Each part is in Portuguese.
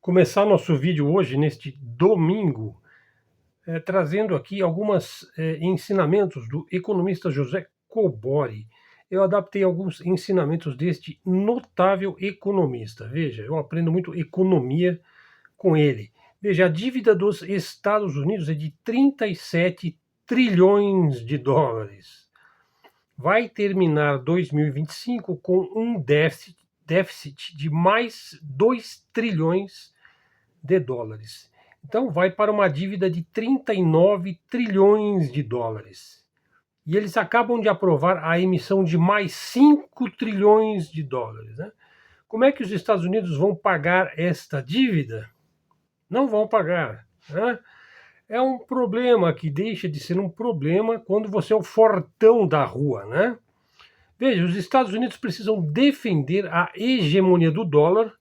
Começar nosso vídeo hoje, neste domingo, trazendo aqui alguns ensinamentos do economista José Cobori. Eu adaptei alguns ensinamentos deste notável economista. Veja, eu aprendo muito economia com ele. Veja, a dívida dos Estados Unidos é de 37 trilhões de dólares. Vai terminar 2025 com um déficit de mais 2 trilhões de dólares. Então vai para uma dívida de 39 trilhões de dólares. E eles acabam de aprovar a emissão de mais 5 trilhões de dólares. Né? Como é que os Estados Unidos vão pagar esta dívida? Não vão pagar. Né? É um problema que deixa de ser um problema quando você é o fortão da rua. Né? Veja, os Estados Unidos precisam defender a hegemonia do dólar,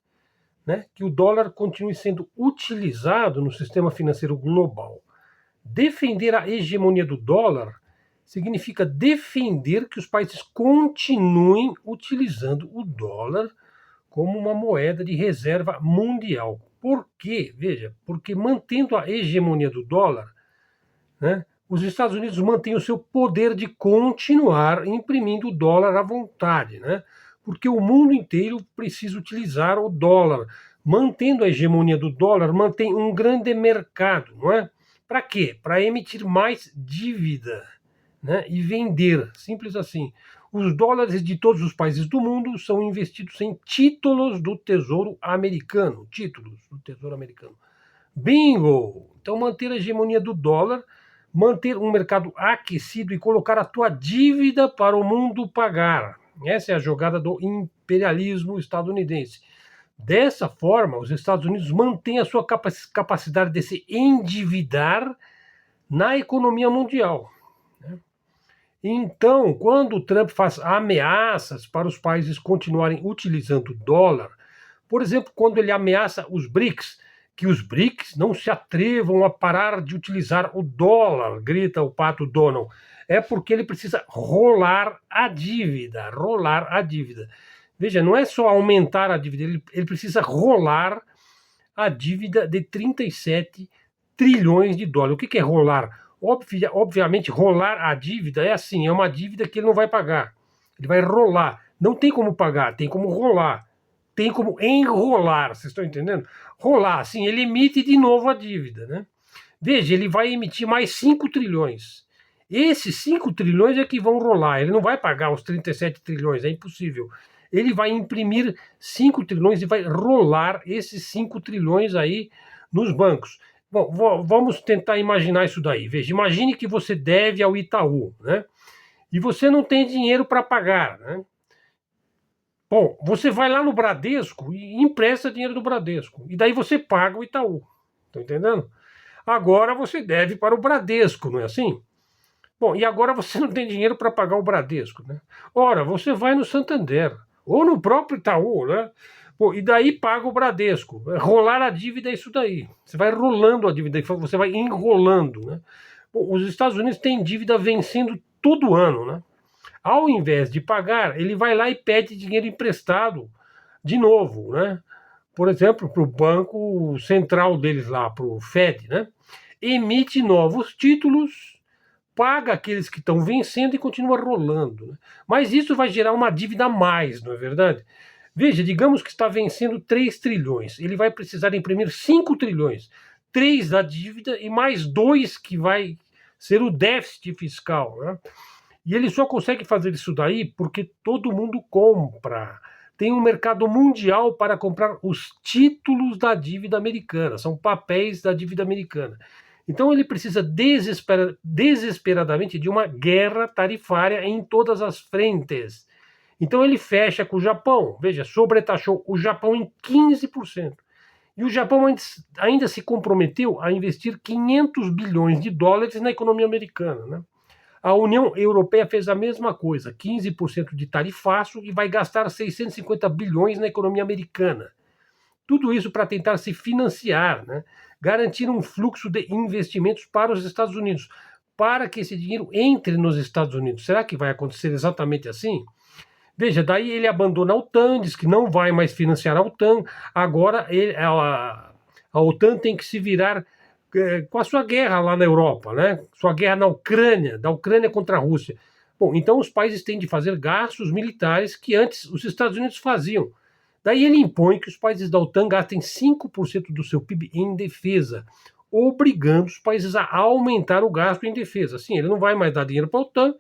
né, que o dólar continue sendo utilizado no sistema financeiro global. Defender a hegemonia do dólar significa defender que os países continuem utilizando o dólar como uma moeda de reserva mundial. Por quê? Veja, porque mantendo a hegemonia do dólar, né, os Estados Unidos mantêm o seu poder de continuar imprimindo dólar à vontade, né? Porque o mundo inteiro precisa utilizar o dólar. Mantendo a hegemonia do dólar, mantém um grande mercado, não é? Para quê? Para emitir mais dívida, né? E vender, simples assim. Os dólares de todos os países do mundo são investidos em títulos do Tesouro Americano. Títulos do Tesouro Americano. Bingo! Então, manter a hegemonia do dólar, manter um mercado aquecido e colocar a tua dívida para o mundo pagar. Essa é a jogada do imperialismo estadunidense. Dessa forma, os Estados Unidos mantêm a sua capacidade de se endividar na economia mundial. Então, quando o Trump faz ameaças para os países continuarem utilizando o dólar, por exemplo, quando ele ameaça os BRICS, que os BRICS não se atrevam a parar de utilizar o dólar, grita o Pato Donald, é porque ele precisa rolar a dívida, rolar a dívida. Veja, não é só aumentar a dívida, ele precisa rolar a dívida de 37 trilhões de dólares. O que é rolar? Obviamente, rolar a dívida é assim, é uma dívida que ele não vai pagar. Ele vai rolar. Não tem como pagar, tem como rolar. Tem como enrolar, vocês estão entendendo? Rolar, assim, ele emite de novo a dívida, né? Veja, ele vai emitir mais 5 trilhões. Esses 5 trilhões é que vão rolar. Ele não vai pagar os 37 trilhões, é impossível. Ele vai imprimir 5 trilhões e vai rolar esses 5 trilhões aí nos bancos. Bom, vamos tentar imaginar isso daí. Veja, imagine que você deve ao Itaú, né? E você não tem dinheiro para pagar, né? Bom, você vai lá no Bradesco e empresta dinheiro do Bradesco. E daí você paga o Itaú. Tá entendendo? Agora você deve para o Bradesco, não é assim? Bom, e agora você não tem dinheiro para pagar o Bradesco, né? Ora, você vai no Santander, ou no próprio Itaú, né? Bom, e daí paga o Bradesco. Rolar a dívida é isso daí. Você vai rolando a dívida, você vai enrolando, né? Bom, os Estados Unidos têm dívida vencendo todo ano, né? Ao invés de pagar, ele vai lá e pede dinheiro emprestado de novo, né? Por exemplo, para o banco central deles lá, para o Fed, né? Emite novos títulos, paga aqueles que estão vencendo e continua rolando. Né? Mas isso vai gerar uma dívida a mais, não é verdade? Veja, digamos que está vencendo 3 trilhões, ele vai precisar imprimir 5 trilhões, 3 da dívida e mais 2 que vai ser o déficit fiscal, né? E ele só consegue fazer isso daí porque todo mundo compra. Tem um mercado mundial para comprar os títulos da dívida americana, são papéis da dívida americana. Então ele precisa desesperadamente de uma guerra tarifária em todas as frentes. Então ele fecha com o Japão, veja, sobretaxou o Japão em 15%. E o Japão ainda se comprometeu a investir 500 bilhões de dólares na economia americana, né? A União Europeia fez a mesma coisa, 15% de tarifaço e vai gastar 650 bilhões na economia americana. Tudo isso para tentar se financiar, né? Garantir um fluxo de investimentos para os Estados Unidos, para que esse dinheiro entre nos Estados Unidos. Será que vai acontecer exatamente assim? Veja, daí ele abandona a OTAN, diz que não vai mais financiar a OTAN, agora A OTAN tem que se virar com a sua guerra lá na Europa, né? Sua guerra na Ucrânia, da Ucrânia contra a Rússia. Bom, então os países têm de fazer gastos militares que antes os Estados Unidos faziam. Daí ele impõe que os países da OTAN gastem 5% do seu PIB em defesa, obrigando os países a aumentar o gasto em defesa. Assim, ele não vai mais dar dinheiro para a OTAN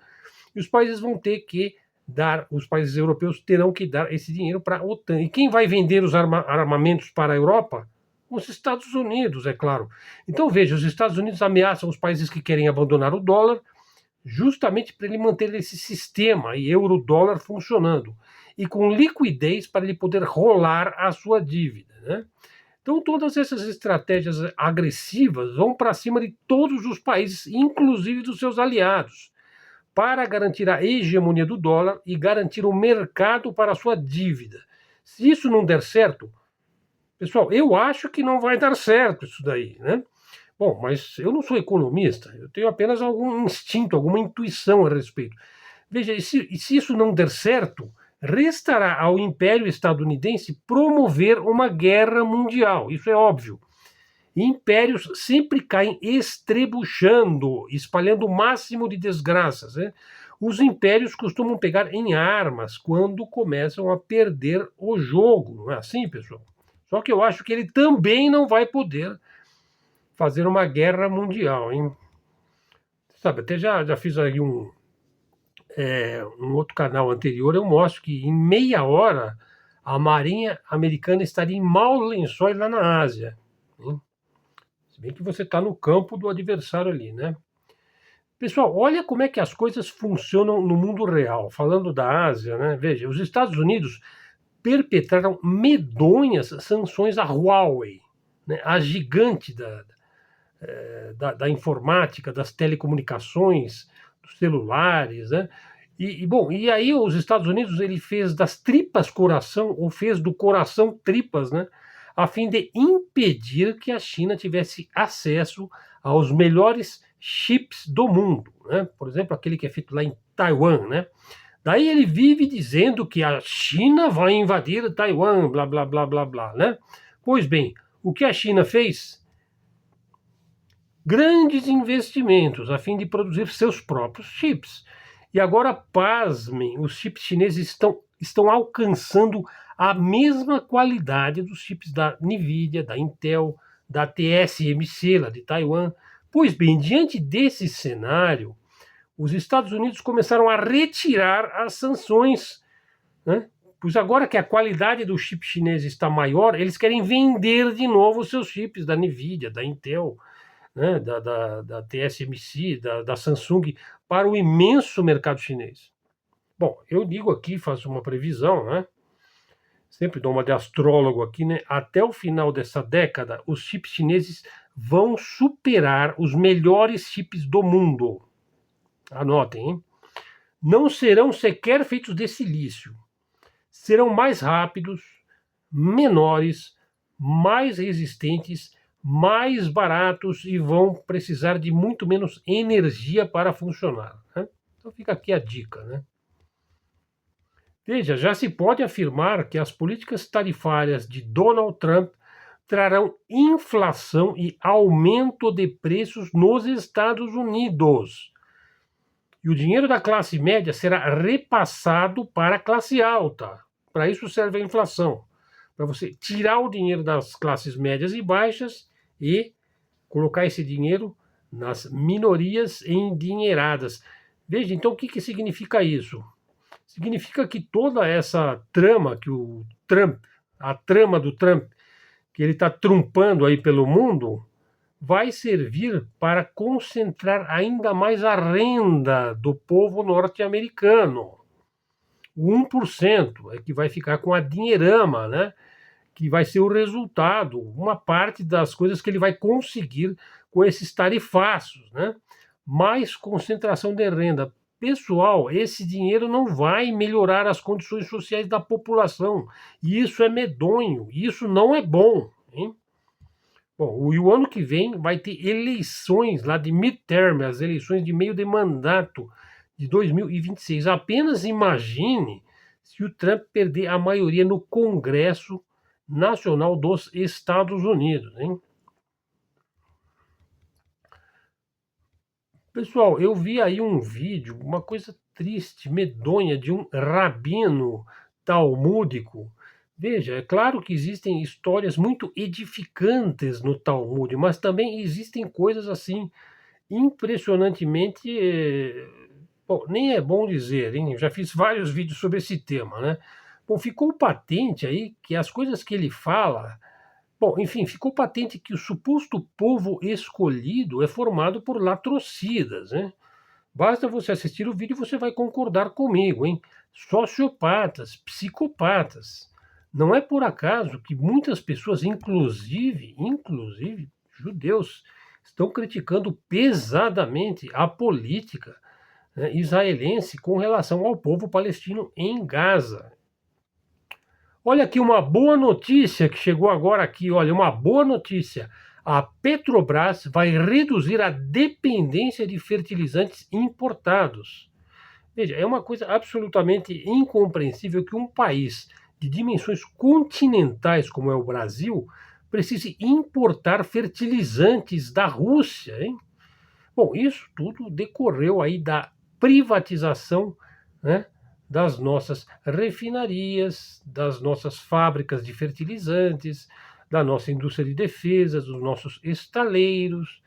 e os países vão ter que dar, os países europeus terão que dar esse dinheiro para a OTAN. E quem vai vender os armamentos para a Europa? Os Estados Unidos, é claro. Então veja, os Estados Unidos ameaçam os países que querem abandonar o dólar, justamente para ele manter esse sistema e euro-dólar funcionando e com liquidez para ele poder rolar a sua dívida, né? Então todas essas estratégias agressivas vão para cima de todos os países, inclusive dos seus aliados, para garantir a hegemonia do dólar e garantir o mercado para a sua dívida. Se isso não der certo, pessoal, eu acho que não vai dar certo isso daí, né? Bom, mas eu não sou economista, eu tenho apenas algum instinto, alguma intuição a respeito. Veja, e se isso não der certo, restará ao Império Estadunidense promover uma guerra mundial, isso é óbvio. Impérios sempre caem estrebuchando, espalhando o máximo de desgraças, né? Os impérios costumam pegar em armas quando começam a perder o jogo, não é assim, pessoal? Só que eu acho que ele também não vai poder fazer uma guerra mundial, hein? Sabe, até já fiz aí um outro canal anterior, eu mostro que em meia hora a Marinha Americana estaria em maus lençóis lá na Ásia, hein? Se bem que você está no campo do adversário ali, né? Pessoal, olha como é que as coisas funcionam no mundo real. Falando da Ásia, né? Veja, os Estados Unidos perpetraram medonhas sanções à Huawei, né? A gigante da informática, das telecomunicações, dos celulares, né? Bom, e aí os Estados Unidos ele fez das tripas coração, ou fez do coração tripas, né? A fim de impedir que a China tivesse acesso aos melhores chips do mundo, né? Por exemplo, aquele que é feito lá em Taiwan, né? Daí ele vive dizendo que a China vai invadir Taiwan, blá, blá, blá, blá, blá, né? Pois bem, o que a China fez? Grandes investimentos a fim de produzir seus próprios chips. E agora, pasmem, os chips chineses estão alcançando a mesma qualidade dos chips da NVIDIA, da Intel, da TSMC, lá de Taiwan. Pois bem, diante desse cenário, os Estados Unidos começaram a retirar as sanções, né? Pois agora que a qualidade do chip chinês está maior, eles querem vender de novo os seus chips da NVIDIA, da Intel, né? da TSMC, da Samsung, para o imenso mercado chinês. Bom, eu digo aqui, faço uma previsão, né? Sempre dou uma de astrólogo aqui, né? Até o final dessa década, os chips chineses vão superar os melhores chips do mundo. Anotem, hein? Não serão sequer feitos de silício. Serão mais rápidos, menores, mais resistentes, mais baratos e vão precisar de muito menos energia para funcionar, né? Então fica aqui a dica, né? Veja, já se pode afirmar que as políticas tarifárias de Donald Trump trarão inflação e aumento de preços nos Estados Unidos. E o dinheiro da classe média será repassado para a classe alta. Para isso serve a inflação. Para você tirar o dinheiro das classes médias e baixas e colocar esse dinheiro nas minorias endinheiradas. Veja, então, o que significa isso? Significa que toda essa trama que o Trump, a trama do Trump, que ele está trumpando aí pelo mundo, vai servir para concentrar ainda mais a renda do povo norte-americano. O 1% é que vai ficar com a dinheirama, né? Que vai ser o resultado, uma parte das coisas que ele vai conseguir com esses tarifaços, né? Mais concentração de renda. Pessoal, esse dinheiro não vai melhorar as condições sociais da população. E isso é medonho, isso não é bom, hein? Bom, e o ano que vem vai ter eleições lá de midterm, as eleições de meio de mandato de 2026. Apenas imagine se o Trump perder a maioria no Congresso Nacional dos Estados Unidos, hein? Pessoal, eu vi aí um vídeo, uma coisa triste, medonha, de um rabino talmúdico. Veja, é claro que existem histórias muito edificantes no Talmud, mas também existem coisas assim impressionantemente. Bom, nem é bom dizer, hein? Eu já fiz vários vídeos sobre esse tema, né? Bom, ficou patente aí que as coisas que ele fala. Bom, enfim, ficou patente que o suposto povo escolhido é formado por latrocidas, né? Basta você assistir o vídeo e você vai concordar comigo, hein? Sociopatas, psicopatas. Não é por acaso que muitas pessoas, inclusive judeus, estão criticando pesadamente a política, né, israelense com relação ao povo palestino em Gaza. Olha aqui uma boa notícia que chegou agora aqui, olha, uma boa notícia. A Petrobras vai reduzir a dependência de fertilizantes importados. Veja, é uma coisa absolutamente incompreensível que um país de dimensões continentais como é o Brasil precise importar fertilizantes da Rússia, hein? Bom, isso tudo decorreu aí da privatização, né, das nossas refinarias, das nossas fábricas de fertilizantes, da nossa indústria de defesa, dos nossos estaleiros,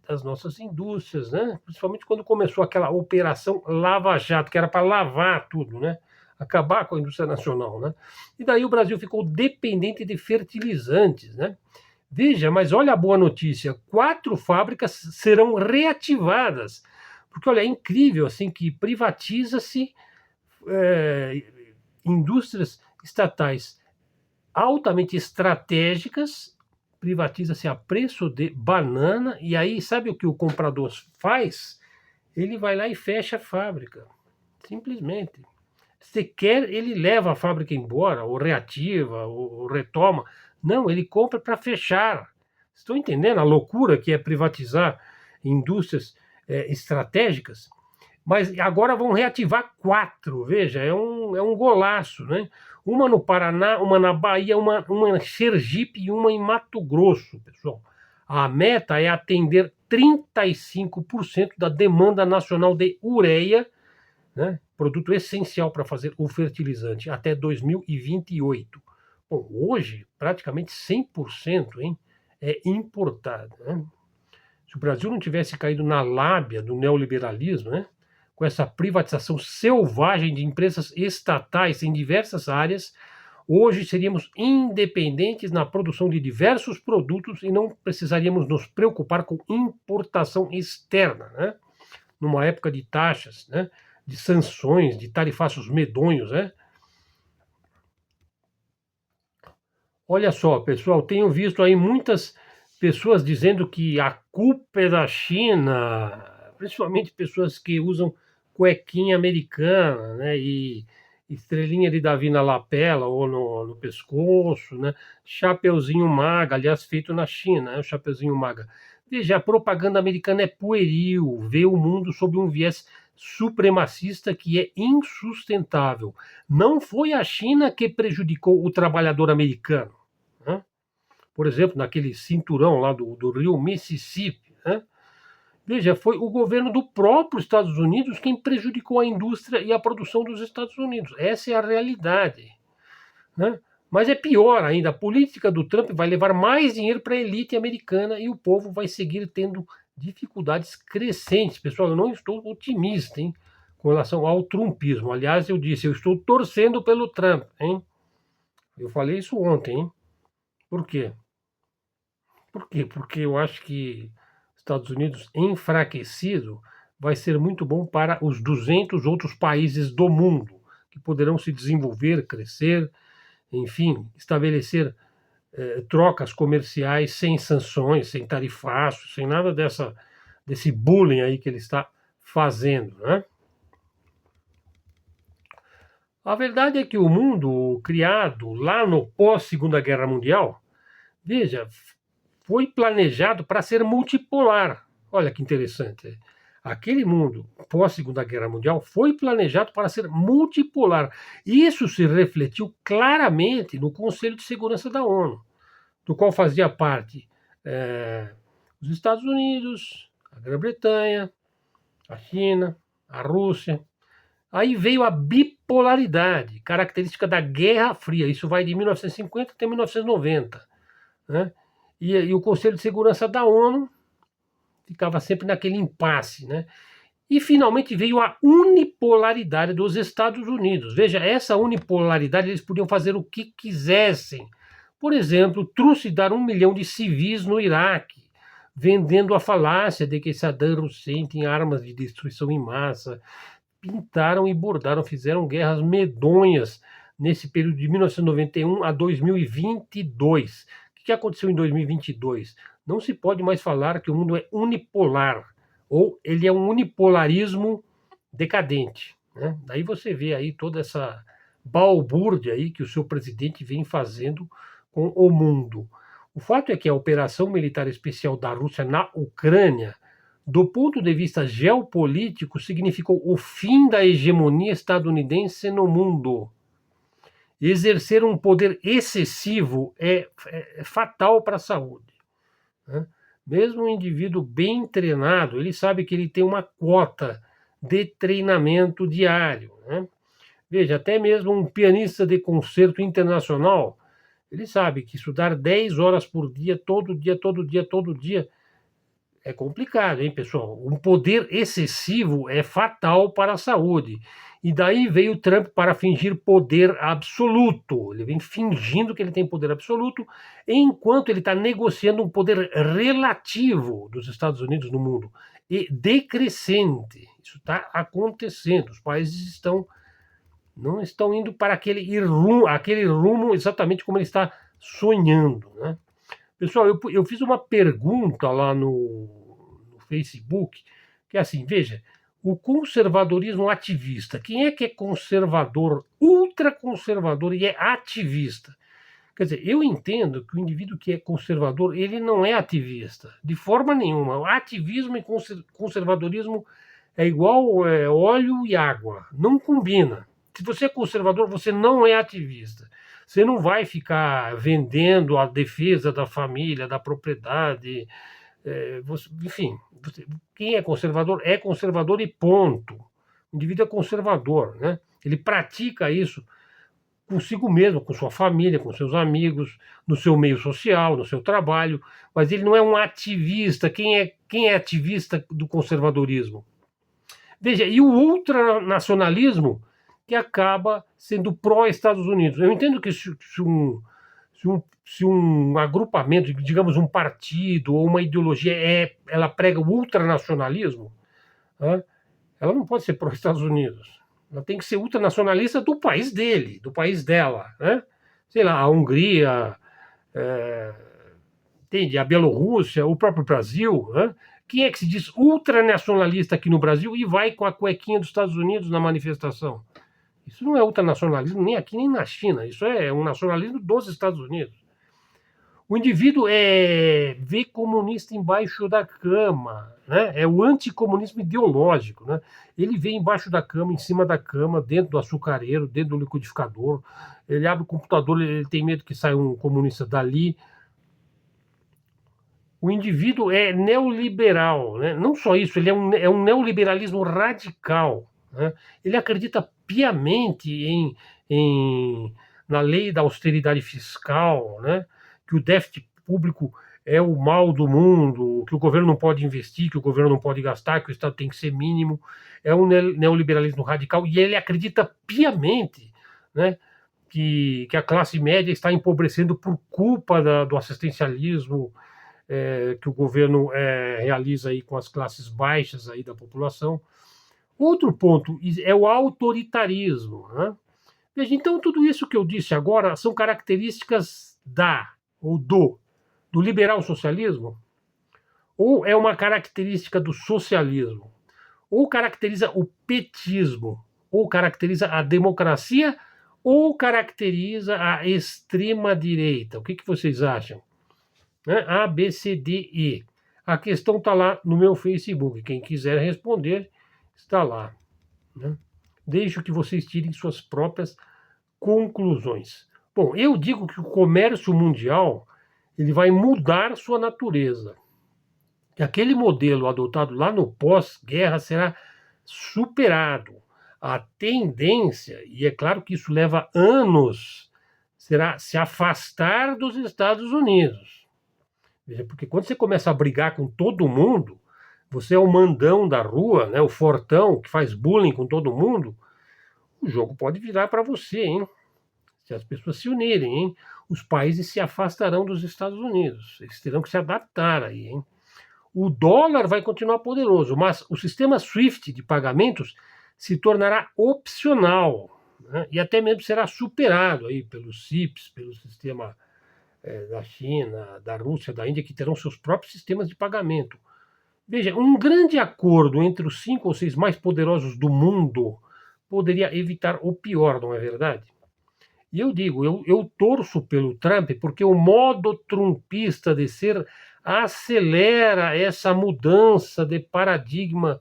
das nossas indústrias, né? Principalmente quando começou aquela operação Lava Jato, que era para lavar tudo, né? Acabar com a indústria nacional, né? E daí o Brasil ficou dependente de fertilizantes, né? Veja, mas olha a boa notícia: 4 fábricas serão reativadas. Porque, olha, é incrível assim que privatiza-se indústrias estatais altamente estratégicas, privatiza-se a preço de banana, e aí sabe o que o comprador faz? Ele vai lá e fecha a fábrica, simplesmente. Se quer, ele leva a fábrica embora, ou reativa, ou retoma. Não, ele compra para fechar. Estão entendendo a loucura que é privatizar indústrias estratégicas? Mas agora vão reativar 4, veja, é um golaço, né? Uma no Paraná, uma na Bahia, uma em Sergipe e uma em Mato Grosso, pessoal. A meta é atender 35% da demanda nacional de ureia, né, produto essencial para fazer o fertilizante, até 2028. Bom, hoje, praticamente 100%, hein, é importado. Né? Se o Brasil não tivesse caído na lábia do neoliberalismo, né, com essa privatização selvagem de empresas estatais em diversas áreas, hoje seríamos independentes na produção de diversos produtos e não precisaríamos nos preocupar com importação externa, né? Numa época de taxas, né? De sanções, de tarifaços medonhos, né? Olha só, pessoal, tenho visto aí muitas pessoas dizendo que a culpa é da China, principalmente pessoas que usam cuequinha americana, né? E estrelinha de Davi na lapela ou no pescoço, né? Chapeuzinho maga, aliás, feito na China, né? O chapeuzinho maga. Veja, a propaganda americana é pueril, vê o mundo sob um viés supremacista que é insustentável. Não foi a China que prejudicou o trabalhador americano, né? Por exemplo, naquele cinturão lá do rio Mississippi, né? Veja, foi o governo do próprio Estados Unidos quem prejudicou a indústria e a produção dos Estados Unidos. Essa é a realidade, né? Mas é pior ainda, a política do Trump vai levar mais dinheiro para a elite americana e o povo vai seguir tendo dificuldades crescentes. Pessoal, eu não estou otimista, hein, com relação ao trumpismo. Aliás, eu disse, eu estou torcendo pelo Trump, hein? Eu falei isso ontem, hein? Por quê? Por quê? Porque eu acho que Estados Unidos enfraquecido vai ser muito bom para os 200 outros países do mundo, que poderão se desenvolver, crescer, enfim, estabelecer trocas comerciais sem sanções, sem tarifaços, sem nada desse bullying aí que ele está fazendo, né? A verdade é que o mundo criado lá no pós-Segunda Guerra Mundial, veja, foi planejado para ser multipolar. Olha que interessante. Aquele mundo pós-Segunda Guerra Mundial foi planejado para ser multipolar. Isso se refletiu claramente no Conselho de Segurança da ONU, do qual fazia parte os Estados Unidos, a Grã-Bretanha, a China, a Rússia. Aí veio a bipolaridade, característica da Guerra Fria. Isso vai de 1950 até 1990. Né? E o Conselho de Segurança da ONU ficava sempre naquele impasse. Né? E finalmente veio a unipolaridade dos Estados Unidos. Veja, essa unipolaridade eles podiam fazer o que quisessem. Por exemplo, trucidar 1 milhão de civis no Iraque, vendendo a falácia de que Saddam Hussein tem armas de destruição em massa. Pintaram e bordaram, fizeram guerras medonhas nesse período de 1991 a 2022. O que aconteceu em 2022? Não se pode mais falar que o mundo é unipolar, ou ele é um unipolarismo decadente. Né? Daí você vê aí toda essa balbúrdia aí que o seu presidente vem fazendo com o mundo. O fato é que a operação militar especial da Rússia na Ucrânia, do ponto de vista geopolítico, significou o fim da hegemonia estadunidense no mundo. Exercer um poder excessivo é fatal para a saúde. Né? Mesmo um indivíduo bem treinado, ele sabe que ele tem uma quota de treinamento diário. Né? Veja, até mesmo um pianista de concerto internacional, ele sabe que estudar 10 horas por dia, todo dia, é complicado, hein, pessoal? Um poder excessivo é fatal para a saúde. E daí veio o Trump para fingir poder absoluto. Ele vem fingindo que ele tem poder absoluto, enquanto ele está negociando um poder relativo dos Estados Unidos no mundo e decrescente. Isso está acontecendo. Os países não estão indo para aquele rumo exatamente como ele está sonhando, né? Pessoal, eu fiz uma pergunta lá no Facebook, que é assim, veja, o conservadorismo ativista, quem é que é conservador, ultraconservador e é ativista? Quer dizer, eu entendo que o indivíduo que é conservador, ele não é ativista, de forma nenhuma. O ativismo e conservadorismo é igual óleo e água, não combina. Se você é conservador, você não é ativista. Você não vai ficar vendendo a defesa da família, da propriedade. Enfim, quem é conservador e ponto. O indivíduo é conservador, né? Ele pratica isso consigo mesmo, com sua família, com seus amigos, no seu meio social, no seu trabalho, mas ele não é um ativista. Quem é ativista do conservadorismo? Veja, e o ultranacionalismo que acaba sendo pró-Estados Unidos. Eu entendo que se um agrupamento, digamos um partido ou uma ideologia, ela prega o ultranacionalismo, né, ela não pode ser pró-Estados Unidos. Ela tem que ser ultranacionalista do país dele, do país dela. Né? Sei lá, a Hungria, entende? A Bielorrússia, o próprio Brasil. Né? Quem é que se diz ultranacionalista aqui no Brasil e vai com a cuequinha dos Estados Unidos na manifestação? Isso não é ultranacionalismo nem aqui nem na China. Isso é um nacionalismo dos Estados Unidos. O indivíduo vê comunista embaixo da cama, né? É o anticomunismo ideológico. Né? Ele vê embaixo da cama, em cima da cama, dentro do açucareiro, dentro do liquidificador. Ele abre o computador, ele tem medo que saia um comunista dali. O indivíduo é neoliberal. Né? Não só isso, ele é um neoliberalismo radical. Né? Ele acredita piamente na lei da austeridade fiscal, né? Que o déficit público é o mal do mundo, que o governo não pode investir, que o governo não pode gastar, que o Estado tem que ser mínimo. É um neoliberalismo radical e ele acredita piamente, né, que a classe média está empobrecendo por culpa do assistencialismo que o governo realiza aí com as classes baixas aí da população. Outro ponto é o autoritarismo. Né? Veja, então tudo isso que eu disse agora são características do liberal socialismo? Ou é uma característica do socialismo? Ou caracteriza o petismo? Ou caracteriza a democracia? Ou caracteriza a extrema-direita? O que vocês acham? A, B, C, D, E. A questão está lá no meu Facebook. Quem quiser responder, está lá, né? Deixo que vocês tirem suas próprias conclusões. Bom, eu digo que o comércio mundial ele vai mudar sua natureza. Que aquele modelo adotado lá no pós-guerra será superado. A tendência, e é claro que isso leva anos, será se afastar dos Estados Unidos. Veja, porque quando você começa a brigar com todo mundo, você é o mandão da rua, né, o fortão que faz bullying com todo mundo, o jogo pode virar para você, hein? Se as pessoas se unirem, hein? Os países se afastarão dos Estados Unidos. Eles terão que se adaptar aí, hein? O dólar vai continuar poderoso, mas o sistema SWIFT de pagamentos se tornará opcional, né? E até mesmo será superado aí pelos CIPS, pelo sistema da China, da Rússia, da Índia, que terão seus próprios sistemas de pagamento. Veja, um grande acordo entre os 5 ou 6 mais poderosos do mundo poderia evitar o pior, não é verdade? E eu digo, eu torço pelo Trump porque o modo trumpista de ser acelera essa mudança de paradigma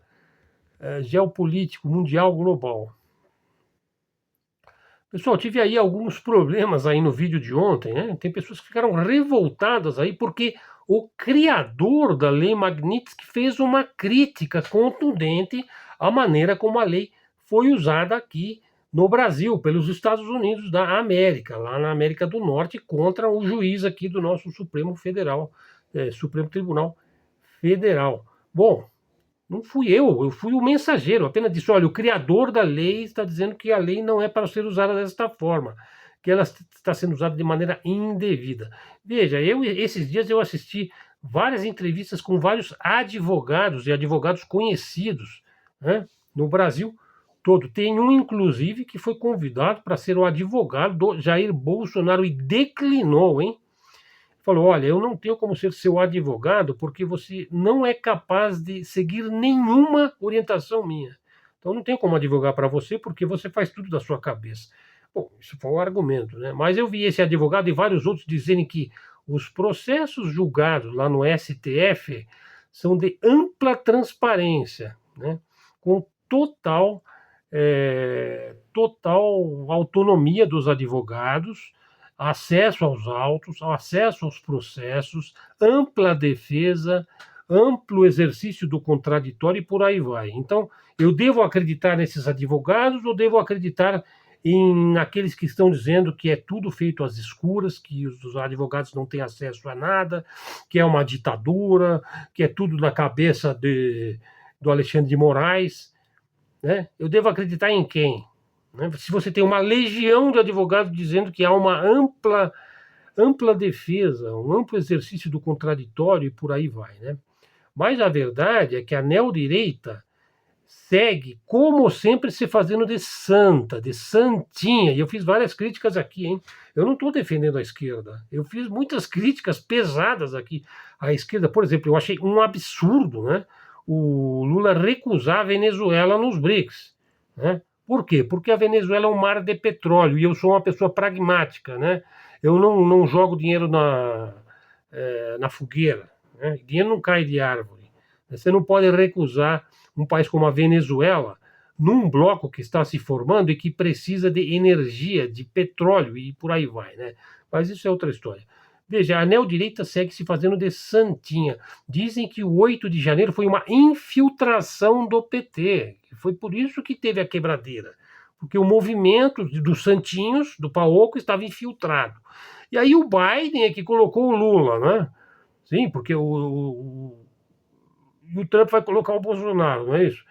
geopolítico mundial global. Pessoal, tive aí alguns problemas aí no vídeo de ontem, né? Tem pessoas que ficaram revoltadas aí porque o criador da lei Magnitsky fez uma crítica contundente à maneira como a lei foi usada aqui no Brasil, pelos Estados Unidos da América, lá na América do Norte, contra o juiz aqui do nosso Supremo Tribunal Federal. Bom, não fui eu fui o mensageiro. Apenas disse: olha, o criador da lei está dizendo que a lei não é para ser usada desta forma, que ela está sendo usada de maneira indevida. Veja, esses dias eu assisti várias entrevistas com vários advogados e advogados conhecidos, né, no Brasil todo. Tem um, inclusive, que foi convidado para ser o advogado do Jair Bolsonaro e declinou, hein? Falou: olha, eu não tenho como ser seu advogado porque você não é capaz de seguir nenhuma orientação minha. Então não tenho como advogar para você porque você faz tudo da sua cabeça. Bom, isso foi um argumento, né? Mas eu vi esse advogado e vários outros dizerem que os processos julgados lá no STF são de ampla transparência, né? Com total autonomia dos advogados, acesso aos autos, acesso aos processos, ampla defesa, amplo exercício do contraditório e por aí vai. Então, eu devo acreditar nesses advogados ou devo acreditar em aqueles que estão dizendo que é tudo feito às escuras, que os advogados não têm acesso a nada, que é uma ditadura, que é tudo na cabeça do Alexandre de Moraes, né? Eu devo acreditar em quem? Né? Se você tem uma legião de advogados dizendo que há uma ampla defesa, um amplo exercício do contraditório e por aí vai, né? Mas a verdade é que a neodireita segue, como sempre, se fazendo de santa, de santinha. E eu fiz várias críticas aqui, hein? Eu não estou defendendo a esquerda. Eu fiz muitas críticas pesadas aqui à esquerda. Por exemplo, eu achei um absurdo, né, o Lula recusar a Venezuela nos BRICS, né? Por quê? Porque a Venezuela é um mar de petróleo e eu sou uma pessoa pragmática, né? Eu não jogo dinheiro na fogueira, né? Dinheiro não cai de árvore. Você não pode recusar um país como a Venezuela num bloco que está se formando e que precisa de energia, de petróleo e por aí vai, né? Mas isso é outra história. Veja, a neodireita segue se fazendo de santinha. Dizem que o 8 de janeiro foi uma infiltração do PT. Foi por isso que teve a quebradeira. Porque o movimento dos santinhos, do Paoco, estava infiltrado. E aí o Biden é que colocou o Lula, né? Sim, porque o Trump vai colocar o Bolsonaro, não é isso?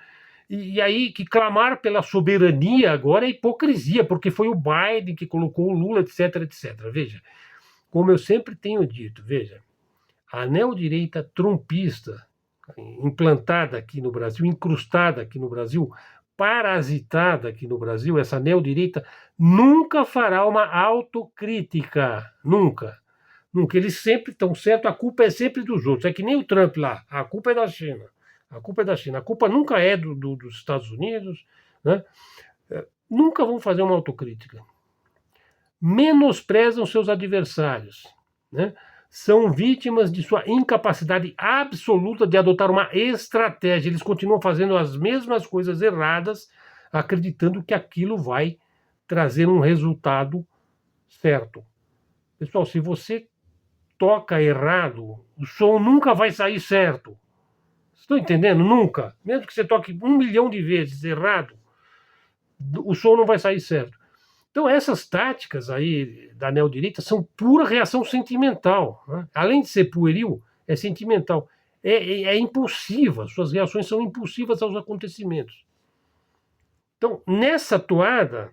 E aí que clamar pela soberania agora é hipocrisia, porque foi o Biden que colocou o Lula, etc, etc. Veja, como eu sempre tenho dito, veja, a neodireita trumpista, implantada aqui no Brasil, incrustada aqui no Brasil, parasitada aqui no Brasil, essa neodireita nunca fará uma autocrítica, nunca. Nunca. Eles sempre estão certos, a culpa é sempre dos outros. É que nem o Trump lá, a culpa é da China. A culpa é da China. A culpa nunca é dos Estados Unidos, né? Nunca vão fazer uma autocrítica. Menosprezam seus adversários, né? são vítimas de sua incapacidade absoluta de adotar uma estratégia. Eles continuam fazendo as mesmas coisas erradas, acreditando que aquilo vai trazer um resultado certo. Pessoal, se você toca errado, o som nunca vai sair certo. Estão entendendo? Nunca. Mesmo que você toque 1 milhão de vezes errado, o som não vai sair certo. Então, essas táticas aí da neodireita são pura reação sentimental. Né? Além de ser pueril, é sentimental. É impulsiva, suas reações são impulsivas aos acontecimentos. Então, nessa toada,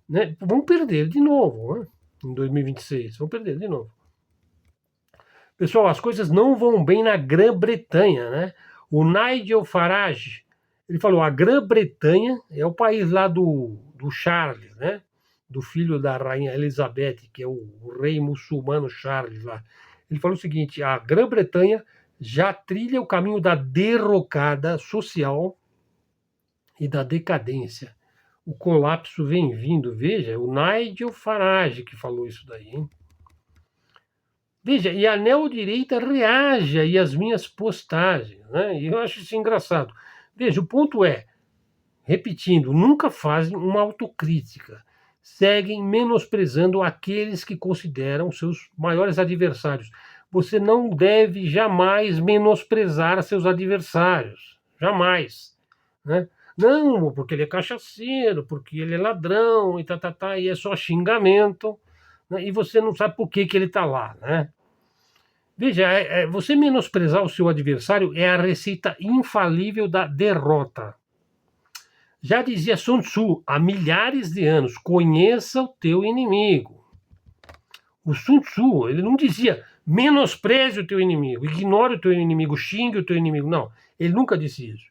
né, vão perder de novo, né? Em 2026, vão perder de novo. Pessoal, as coisas não vão bem na Grã-Bretanha, né? O Nigel Farage, ele falou, a Grã-Bretanha é o país lá do Charles, né? Do filho da rainha Elizabeth, que é o rei muçulmano Charles lá. Ele falou o seguinte, a Grã-Bretanha já trilha o caminho da derrocada social e da decadência. O colapso vem vindo. Veja, o Nigel Farage que falou isso daí, hein? Veja, e a neodireita reage aí às minhas postagens, né? E eu acho isso engraçado. Veja, o ponto é, repetindo, nunca fazem uma autocrítica. Seguem menosprezando aqueles que consideram seus maiores adversários. Você não deve jamais menosprezar seus adversários. Jamais. Né? Não, porque ele é cachaceiro, porque ele é ladrão, e é só xingamento, né? E você não sabe por que ele está lá, né? Veja, você menosprezar o seu adversário é a receita infalível da derrota. Já dizia Sun Tzu há milhares de anos, conheça o teu inimigo. O Sun Tzu, ele não dizia menospreze o teu inimigo, ignore o teu inimigo, xingue o teu inimigo. Não, ele nunca disse isso.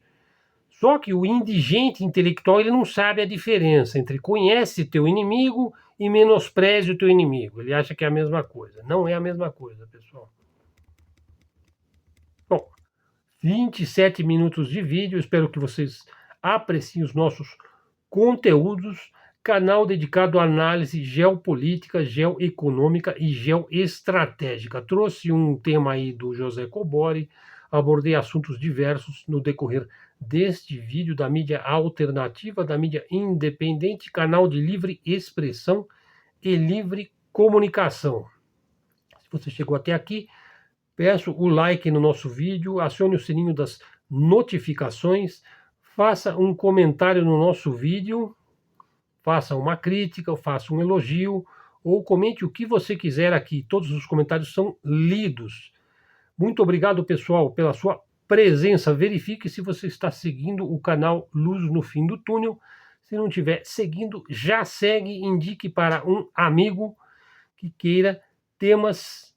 Só que o indigente intelectual, ele não sabe a diferença entre conhece teu inimigo e menospreze o teu inimigo. Ele acha que é a mesma coisa. Não é a mesma coisa, pessoal. Bom, 27 minutos de vídeo, espero que vocês apreciem os nossos conteúdos, canal dedicado à análise geopolítica, geoeconômica e geoestratégica. Trouxe um tema aí do José Cobori, abordei assuntos diversos no decorrer deste vídeo da mídia alternativa, da mídia independente, canal de livre expressão e livre comunicação. Se você chegou até aqui, peço o like no nosso vídeo, acione o sininho das notificações, faça um comentário no nosso vídeo, faça uma crítica, ou faça um elogio, ou comente o que você quiser aqui. Todos os comentários são lidos. Muito obrigado, pessoal, pela sua presença. Verifique se você está seguindo o canal Luz no Fim do Túnel. Se não estiver seguindo, já segue, indique para um amigo que queira temas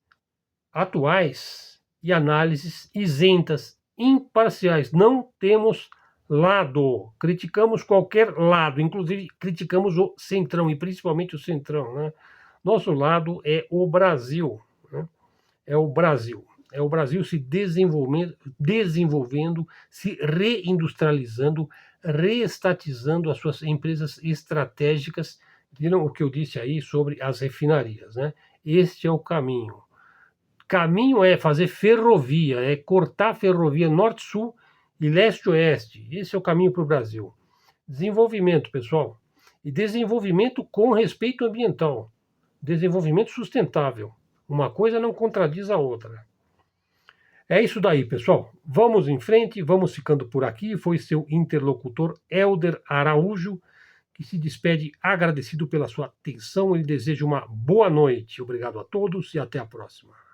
atuais e análises isentas, imparciais. Não temos lado, criticamos qualquer lado, inclusive criticamos o Centrão, e principalmente o Centrão, né? Nosso lado é o Brasil, né? É o Brasil se desenvolvendo, se reindustrializando, reestatizando as suas empresas estratégicas. Viram o que eu disse aí sobre as refinarias, né? Este é o caminho. Caminho é fazer ferrovia, é cortar a ferrovia norte-sul e leste-oeste. Esse é o caminho para o Brasil. Desenvolvimento, pessoal. E desenvolvimento com respeito ambiental. Desenvolvimento sustentável. Uma coisa não contradiz a outra. É isso daí, pessoal. Vamos em frente, vamos ficando por aqui. Foi seu interlocutor Helder Araújo, que se despede agradecido pela sua atenção. Ele deseja uma boa noite. Obrigado a todos e até a próxima.